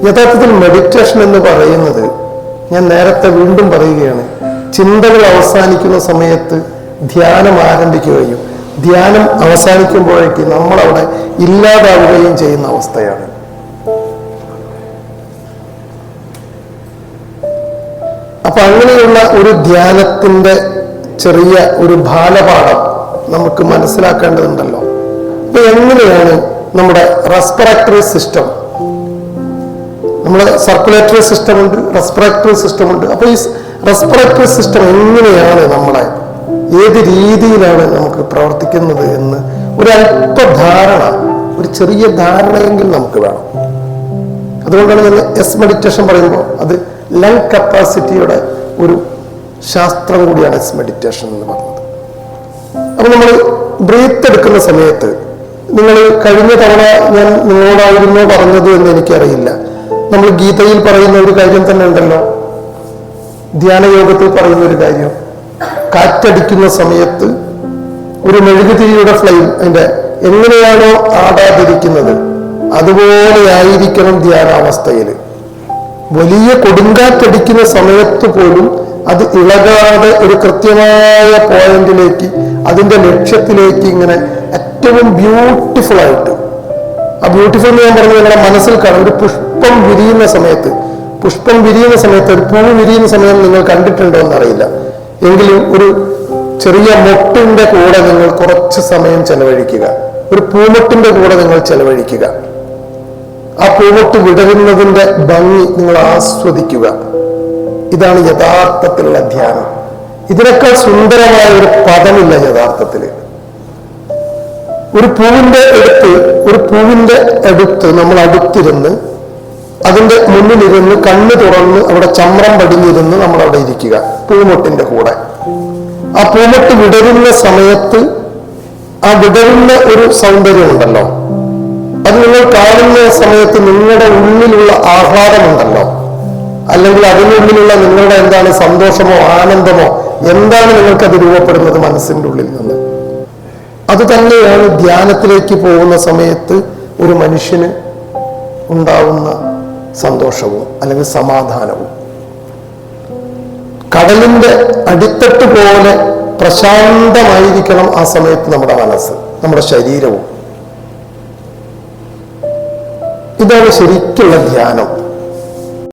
യഥാർത്ഥത്തിൽ മെഡിറ്റേഷൻ എന്ന് പറയുന്നത്, ഞാൻ നേരത്തെ വീണ്ടും പറയുകയാണ്, ചിന്തകൾ അവസാനിക്കുന്ന സമയത്ത് ധ്യാനം ആരംഭിക്കുകയും ധ്യാനം അവസാനിക്കുമ്പോഴേക്ക് നമ്മളവിടെ ഇല്ലാതാവുകയും ചെയ്യുന്ന അവസ്ഥയാണ്. അപ്പൊ അങ്ങനെയുള്ള ഒരു ധ്യാനത്തിന്റെ ചെറിയ ഒരു ബാലപാഠം നമുക്ക് മനസ്സിലാക്കേണ്ടതുണ്ടല്ലോ. അപ്പൊ എങ്ങനെയാണ് നമ്മുടെ റെസ്പിറേറ്ററി സിസ്റ്റം, നമ്മുടെ സർക്കുലേറ്ററി സിസ്റ്റം ഉണ്ട്, റെസ്പിറേറ്ററി സിസ്റ്റം ഉണ്ട്. അപ്പൊ ഈ റെസ്പിറേറ്ററി സിസ്റ്റം എങ്ങനെയാണ് നമ്മളെ, ഏത് രീതിയിലാണ് നമുക്ക് പ്രവർത്തിക്കുന്നത് എന്ന് ഒരു അല്പധാരണ, ഒരു ചെറിയ ധാരണയെങ്കിൽ നമുക്ക് വേണം. അതുകൊണ്ടാണ് ഞാൻ എസ് മെഡിറ്റേഷൻ പറയുമ്പോൾ അത് ലങ് കപ്പാസിറ്റിയുടെ ഒരു ശാസ്ത്രം കൂടിയാണ് എസ് മെഡിറ്റേഷൻ എന്ന് പറഞ്ഞത്. അപ്പൊ നമ്മൾ ബ്രീത്ത് എടുക്കുന്ന സമയത്ത്, നിങ്ങൾ കഴിഞ്ഞ തവണ ഞാൻ നിങ്ങളോടായിരുന്നോ പറഞ്ഞത് എന്ന് എനിക്കറിയില്ല, നമ്മൾ ഗീതയിൽ പറയുന്ന ഒരു കാര്യം തന്നെ ഉണ്ടല്ലോ, ധ്യാനയോഗത്തിൽ പറയുന്ന ഒരു കാര്യം, കാറ്റടിക്കുന്ന സമയത്ത് ഒരു മെഴുകുതിരിയുടെ ഫ്ലെയിം അതിന്റെ എങ്ങനെയാണോ ആടാതിരിക്കുന്നത് അതുപോലെ ആയിരിക്കണം ധ്യാനാവസ്ഥയിൽ. വലിയ കൊടുങ്കാറ്റടിക്കുന്ന സമയത്ത് പോലും അത് ഇളകാതെ ഒരു കൃത്യമായ പോയിന്റിലേക്ക്, അതിന്റെ ലക്ഷ്യത്തിലേക്ക് ഇങ്ങനെ ഏറ്റവും ബ്യൂട്ടിഫുൾ ആയിട്ട്, ആ ബ്യൂട്ടിഫുൾ എന്ന് ഞാൻ പറഞ്ഞത് നിങ്ങളുടെ മനസ്സിൽ കാണും. ഒരു പുഷ്പം വിരിയുന്ന സമയത്ത്, ഒരു പൂ വിരിയുന്ന സമയം നിങ്ങൾ കണ്ടിട്ടുണ്ടോ എന്നറിയില്ല, എങ്കിലും ഒരു ചെറിയ മൊട്ടിന്റെ കൂടെ നിങ്ങൾ കുറച്ച് സമയം ചെലവഴിക്കുക, ഒരു പൂമൊട്ടിന്റെ കൂടെ നിങ്ങൾ ചെലവഴിക്കുക. ആ പൂമൊട്ട് വിടരുന്നതിന്റെ ഭംഗി നിങ്ങൾ ആസ്വദിക്കുക. ഇതാണ് യഥാർത്ഥത്തിലുള്ള ധ്യാനം. ഇതിനേക്കാൾ സുന്ദരമായ ഒരു പദമില്ല യഥാർത്ഥത്തിൽ. ഒരു പൂവിന്റെ അടുത്ത് നമ്മൾ അടുത്തിരുന്ന് അതിന്റെ മുന്നിലിരുന്ന് കണ്ണ് തുറന്ന് അവിടെ ചമ്രം പടിഞ്ഞിരുന്ന് നമ്മൾ അവിടെ ഇരിക്കുക, പൂമൊട്ടിന്റെ കൂടെ. ആ പൂമൊട്ട് വിടരുന്ന സമയത്ത് ആ വിടരുന്ന ഒരു സൗന്ദര്യമുണ്ടല്ലോ, അത് നിങ്ങൾ കാണുന്ന സമയത്ത് നിങ്ങളുടെ ഉള്ളിലുള്ള ആഹ്ലാദമുണ്ടല്ലോ, അല്ലെങ്കിൽ അതിനുള്ളിലുള്ള നിങ്ങളുടെ എന്താണ് സന്തോഷമോ ആനന്ദമോ എന്താണ് നിങ്ങൾക്കത് രൂപപ്പെടുന്നത് മനസ്സിന്റെ ഉള്ളിൽ നിന്ന്. അത് തന്നെയാണ് ധ്യാനത്തിലേക്ക് പോകുന്ന സമയത്ത് ഒരു മനുഷ്യന് ഉണ്ടാവുന്ന സന്തോഷവും അല്ലെങ്കിൽ സമാധാനവും. കടലിന്റെ അടിത്തട്ട് പോലെ പ്രശാന്തമായിരിക്കണം ആ സമയത്ത് നമ്മുടെ മനസ്സ്, നമ്മുടെ ശരീരവും. ഇതാണ് ശരിക്കുള്ള ധ്യാനം.